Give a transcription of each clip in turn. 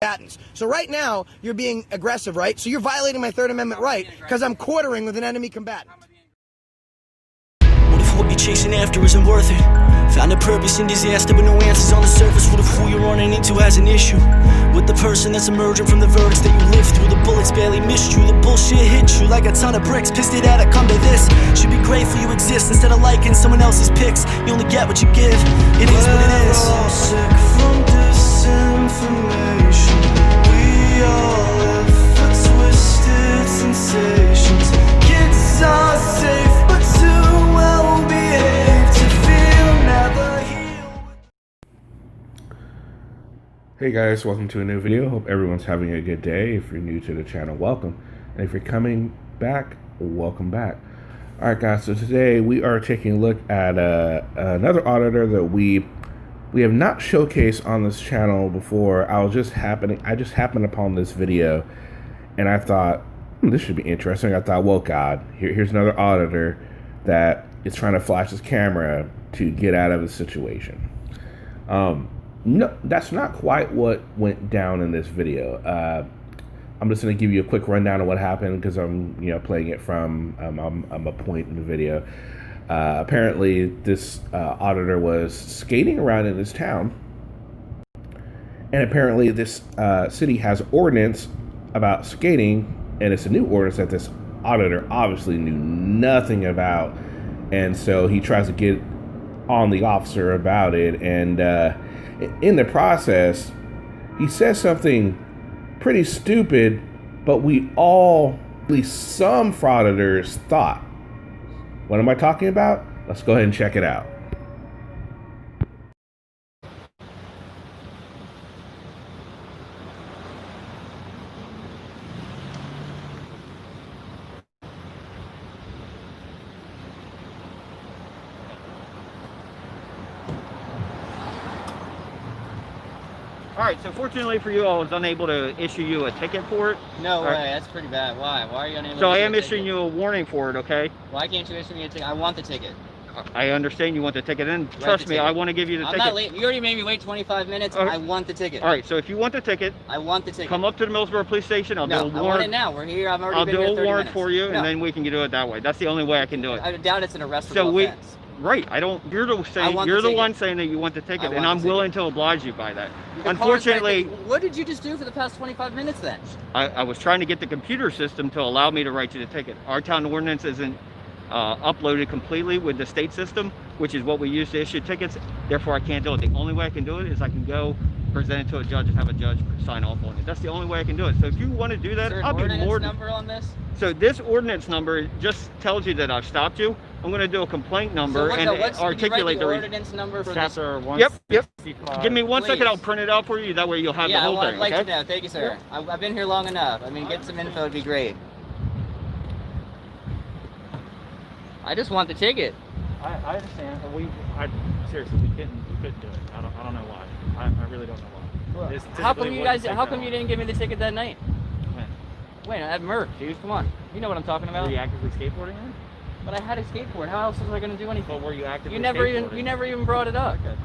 combatants. So right now, you're being aggressive, right? So you're violating my Third Amendment right because I'm quartering with an enemy combatant. What if what you're chasing after isn't worth it? Found a purpose in disaster but no answers on the surface. What if who you're running into has an issue? With the person that's emerging from the verdicts that you lived through. The bullets barely missed you, the bullshit hit you like a ton of bricks. Pissed it out, I come to this. Should be grateful you exist instead of liking someone else's pics. You only get what you give, it is what it is. We're all sick from disinformation. We all live for twisted sensations. Kids are safe but too well behaved to feel never healed. Hey guys, welcome to a new video. Hope everyone's having a good day. If you're new to the channel, welcome. And if you're coming back, welcome back. Alright guys, so today we are taking a look at another auditor that we have not showcased on this channel before. I just happened upon this video and I thought, this should be interesting. I thought, well God, here's another auditor that is trying to flash his camera to get out of the situation. No, that's not quite what went down in this video. I'm just going to give you a quick rundown of what happened because I'm, playing it from a point in the video. Apparently, this auditor was skating around in this town, and apparently this city has ordinance about skating, and it's a new ordinance that this auditor obviously knew nothing about, and so he tries to get on the officer about it, and in the process, he says something pretty stupid, but we all, at least some frauditors, thought. What am I talking about? Let's go ahead and check it out. Alright, so fortunately for you, I was unable to issue you a ticket for it. No way, that's pretty bad. Why? Why are you unable to So I issue am a issuing ticket? you a warning for it, okay? Why can't you issue me a ticket? I want the ticket. I understand you want the ticket in. Trust me, I want to give you the ticket. I'm not late. You already made me wait 25 minutes. I want the ticket. Alright, so if you want the ticket, I want the ticket. come up to the Millsboro Police Station. I'll do a warrant. I want it now. We're here. I've already been here 30 minutes. I'll do a warrant for you, and then we can do it that way. That's the only way I can do it. I doubt it's an arrestable offense. Right, you're the one saying that you want the ticket, and I'm willing to oblige you by that. Unfortunately, what did you just do for the past 25 minutes then? I was trying to get the computer system to allow me to write you the ticket. Our town ordinance isn't uploaded completely with the state system, which is what we use to issue tickets. Therefore, I can't do it. The only way I can do it is I can go present it to a judge and have a judge sign off on it. That's the only way I can do it. So if you want to do that, I'll be more than... Is there an ordinance number on this? So this ordinance number just tells you that I've stopped you. I'm going to do a complaint number and articulate the ordinance number for this. Yep. Give me 1 second. I'll print it out for you. That way you'll have the whole thing. I'd like to know. Thank you, sir. Yep. I've been here long enough. I mean, get some info would be great. I just want the ticket. I understand. Seriously, we couldn't do it. I don't know why. I really don't know why. How come you didn't give me the ticket that night? Wait, I had Merc, dude. Come on. You know what I'm talking about. Were you actively skateboarding then? But I had a skateboard. How else was I going to do anything? But were you actively skateboarding? You never even brought it up. Okay.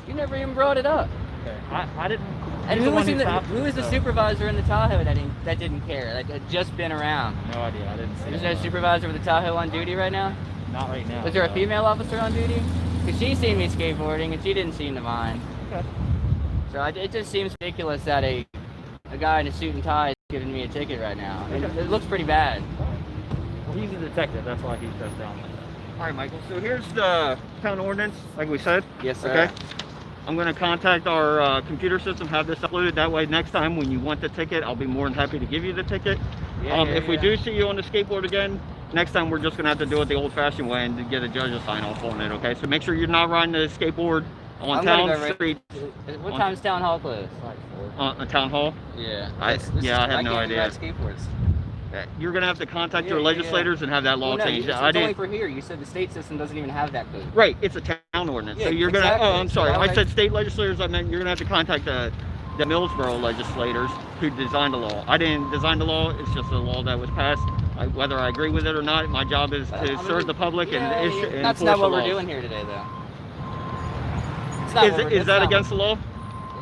You never even brought it up. Okay. I didn't. And who was the supervisor in the Tahoe that didn't care? That had just been around? No idea. I didn't see. There's no supervisor with the Tahoe on duty right now? Not right now. Was there a female officer on duty? Because she seen me skateboarding and she didn't seem to mind. Okay. So it just seems ridiculous that a guy in a suit and tie is giving me a ticket right now. It looks pretty bad. Well, he's a detective. That's why he's dressed down like that. All right, Michael. So here's the town ordinance, like we said. Yes, sir. Okay. I'm going to contact our computer system, have this uploaded. That way, next time when you want the ticket, I'll be more than happy to give you the ticket. If we do see you on the skateboard again, next time we're just going to have to do it the old-fashioned way and get a judge to sign off on it, okay? So make sure you're not riding the skateboard on town street. What time's town hall closed? Like 4. Town hall? Yeah. I have no idea. Skateboards. You're going to have to contact your legislators and have that law changed. It's only for here. You said the state system doesn't even have that code. Right, it's a town ordinance. Yeah, so you're going to, I'm sorry, Okay. I said state legislators, I meant you're going to have to contact the Millsboro legislators who designed the law. I didn't design the law, it's just a law that was passed. Whether I agree with it or not, my job is to serve the public and enforce the law. That's not what we're doing here today, though. Is that against the law?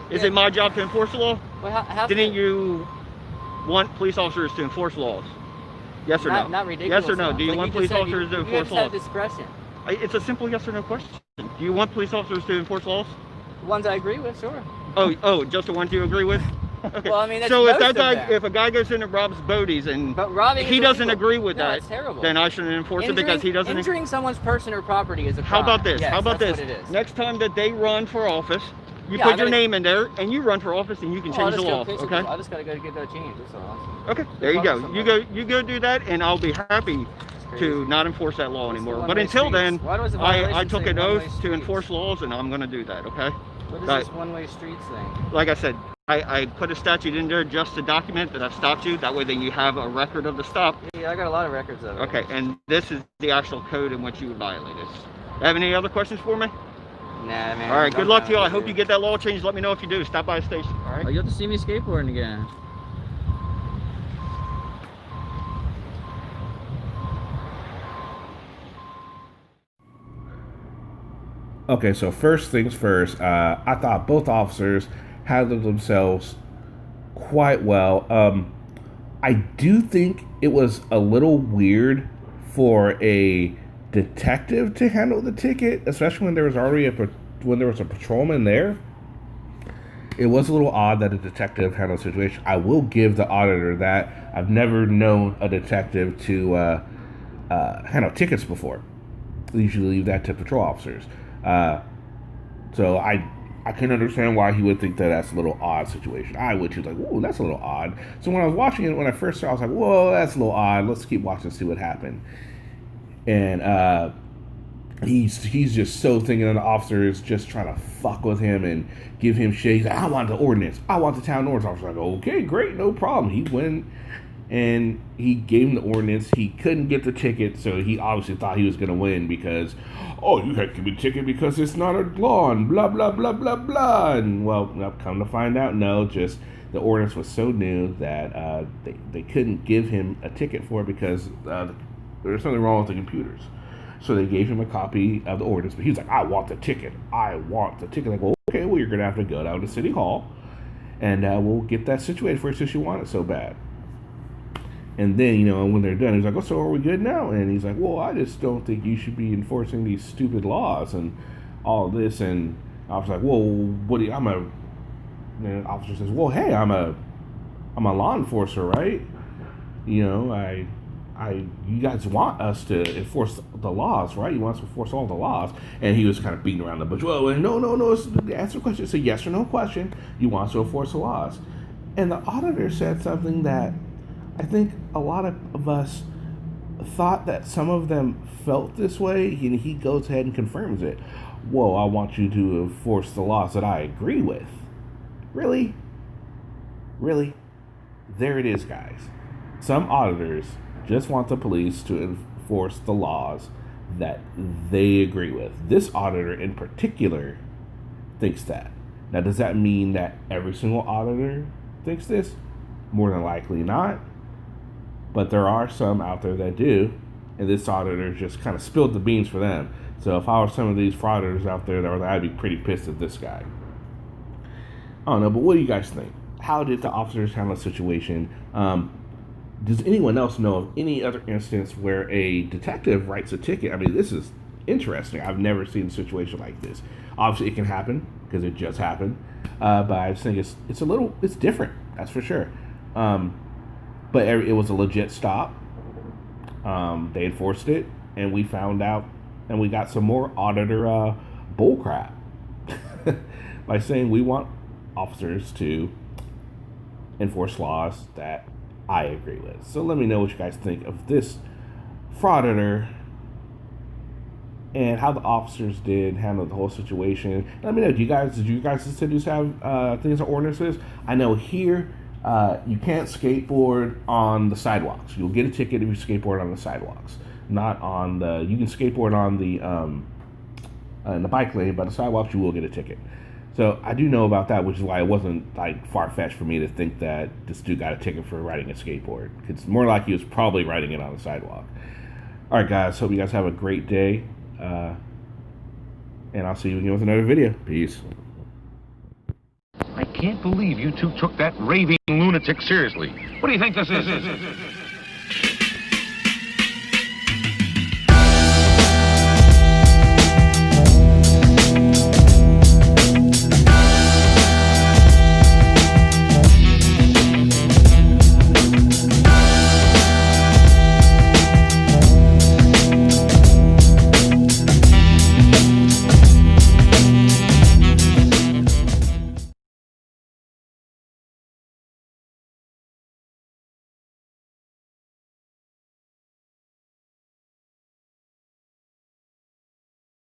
Is it my job to enforce the law? Well, how Didn't you want police officers to enforce laws? Yes or no? Not ridiculous. Yes or no? Laws. Do you Like want you just police said, officers to you enforce just have laws? discretion. It's a simple yes or no question. Do you want police officers to enforce laws? The ones I agree with, sure. Oh, just the ones you agree with? Okay. Well, I mean, that's so if most that of guy, them. if a guy goes in and robs Bodie's and But robbing he is doesn't illegal. agree with No, that, that's terrible. then I shouldn't enforce it because he doesn't. Injuring someone's person or property is a crime. How about this? Yes, How about that's this? What it is. Next time that they run for office, you Yeah, put I your gotta- name in there and you run for office and you can change the law. Okay. I just gotta go get that changed. That's all. Okay. There you go. You go do that, and I'll be happy to not enforce that law anymore. But until then, I took an oath to enforce laws, and I'm going to do that. Okay. What is Right. this one-way streets thing? Like I said, I put a statute in there just to document that I stopped you. That way, then you have a record of the stop. Yeah, I got a lot of records of it. Okay. And this is the actual code in which you violated. Have any other questions for me? Nah, man. All right. Good luck to you. I hope you you get that law changed. Let me know if you do. Stop by the station. All right. Oh, you have to see me skateboarding again. Okay, so first things first, I thought both officers handled themselves quite well. I do think it was a little weird for a detective to handle the ticket, especially when there was already a patrolman there. It was a little odd that a detective handled the situation. I will give the auditor that. I've never known a detective to handle tickets before. They usually leave that to patrol officers. So I can understand why he would think that that's a little odd situation. I would too, like, whoa, that's a little odd. So when I was watching it, when I first saw it, I was like, whoa, that's a little odd. Let's keep watching and see what happened. And he's just so thinking that the officer is just trying to fuck with him and give him shit. He's like, I want the ordinance. I want the town ordinance. Officer's like, okay, great, no problem. He went and he gave him the ordinance. He couldn't get the ticket, so he obviously thought he was going to win because, oh, you had to give me a ticket because it's not a law and blah, blah, blah, blah, blah. And, well, come to find out, no, just the ordinance was so new that they couldn't give him a ticket for it because there was something wrong with the computers. So they gave him a copy of the ordinance, but he was like, I want the ticket. I want the ticket. Like, well, okay, well, you're going to have to go down to City Hall, and we'll get that situated for you since you want it so bad. And then, when they're done, he's like, oh, so are we good now? And he's like, well, I just don't think you should be enforcing these stupid laws and all of this. And I was like, well, what do you, and the officer says, well, hey, I'm a law enforcer, right? You guys want us to enforce the laws, right? You want us to enforce all the laws. And he was kind of beating around the bush. Well, no, answer the question. It's a yes or no question. You want us to enforce the laws. And the auditor said something that I think a lot of us thought that some of them felt this way, and he goes ahead and confirms it. Whoa, I want you to enforce the laws that I agree with. Really? Really? There it is, guys. Some auditors just want the police to enforce the laws that they agree with. This auditor in particular thinks that. Now, does that mean that every single auditor thinks this? More than likely not. But there are some out there that do, and this auditor just kind of spilled the beans for them. So if I were some of these fraudsters out there, I'd be pretty pissed at this guy. I don't know, but what do you guys think? How did the officers handle the situation? Does anyone else know of any other instance where a detective writes a ticket? I mean, this is interesting. I've never seen a situation like this. Obviously, it can happen because it just happened, but I just think it's different. That's for sure. But it was a legit stop. They enforced it, and we found out, and we got some more auditor bullcrap by saying we want officers to enforce laws that I agree with. So let me know what you guys think of this frauditor and how the officers did handle the whole situation. Let me know. Did you guys in cities have things or ordinances? I know here. You can't skateboard on the sidewalks. You'll get a ticket if you skateboard on the sidewalks. Not on the. You can skateboard on the in the bike lane, but the sidewalks you will get a ticket. So I do know about that, which is why it wasn't like far-fetched for me to think that this dude got a ticket for riding a skateboard. It's more like he was probably riding it on the sidewalk. All right, guys. Hope you guys have a great day, and I'll see you again with another video. Peace. I can't believe you two took that raving lunatic seriously. What do you think this is?